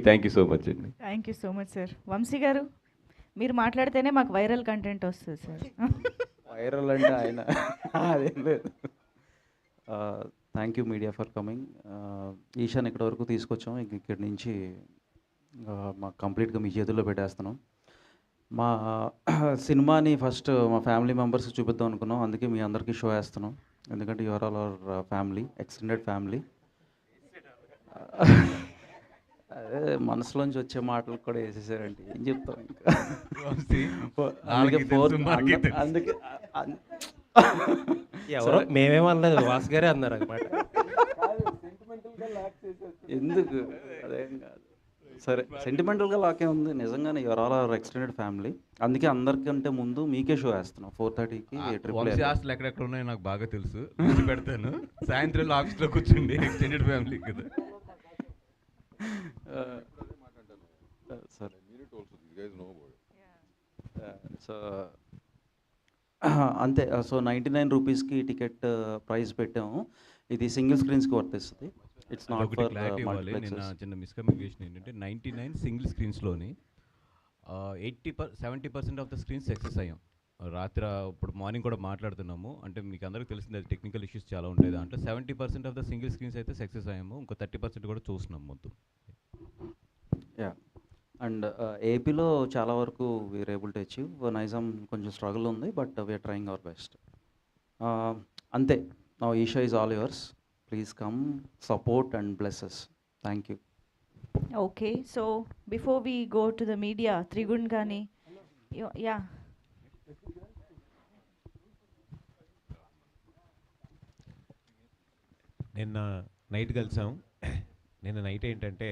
Thank you so much అండి. Thank you so much sir. Vamshi గారు, మీరు మాట్లాడితేనే మాకు వైరల్ కంటెంట్ వస్తుంది సార్. వైరల్ అంటే ఆయన అదేం లేదు. Thank you media for coming. Ishan ఇక్కడ వరకు తీసుకొచ్చాం. ఇక్కడి నుంచి మాకు కంప్లీట్గా మీ చేతుల్లో పెట్టేస్తున్నాం. మా సినిమాని ఫస్ట్ మా ఫ్యామిలీ మెంబర్స్కి చూపిద్దాం అనుకున్నాం. అందుకే మీ అందరికీ షో వేస్తున్నాం. ఎందుకంటే your all our family, extended family. అదే మనసులోంచి వచ్చే మాటలు కూడా వేసేసారండి, ఏం చెప్తాం ఇంకా. అందుకే ఎవరో మేమేమనలేదు, వాసు గారే అన్నారు అనమాట. ఎందుకు అదేం కాదు. సరే, సెంటిమెంటల్గా లాకే ఉంది. నిజంగానే your all our extended family. అందుకే అందరికంటే ముందు మీకే షో వేస్తున్నాం 4:30కి. హాస్టల్ ఎక్కడెక్కడ ఉన్నాయో నాకు బాగా తెలుసు, లిస్ట్ పెడతాను. సాయంత్రం ఆఫీస్లో కూర్చుండి ఎక్స్టెండెడ్ ఫ్యామిలీ కదా. సరే, సో అంతే. సో 99 రూపీస్కి టికెట్ ప్రైస్ పెట్టాము. ఇది సింగిల్ స్క్రీన్స్కి వర్తిస్తుంది. ఇట్స్ నాట్ ఫర్ నిన్న చిన్న మిస్కమ్యూనికేషన్ ఏంటంటే 99 సింగిల్ స్క్రీన్స్లోని 70% ఆఫ్ ద స్క్రీన్స్ సక్సెస్ అయ్యాం. రాత్రి ఇప్పుడు మార్నింగ్ కూడా మాట్లాడుతున్నాము. అంటే మీకు అందరికీ తెలిసింది, అది టెక్నికల్ ఇష్యూస్ చాలా ఉంటాయి. దాంట్లో 70% ఆఫ్ ద సింగిల్ స్క్రీన్స్ అయితే సక్సెస్ అయ్యాము. ఇంకో 30% కూడా చూస్తున్నాం మొత్తం. యా, అండ్ ఏపీలో చాలా వరకు we're able to achieve. Nizam కొంచెం స్ట్రగుల్ ఉంది, but we're trying our best. అంతే. Now Esha is all yours. Please come, support and bless us. Thank you. Okay, so before we go to the media, Trigun కానీ యా. నిన్న night కలిసాం. నిన్న night ఏంటంటే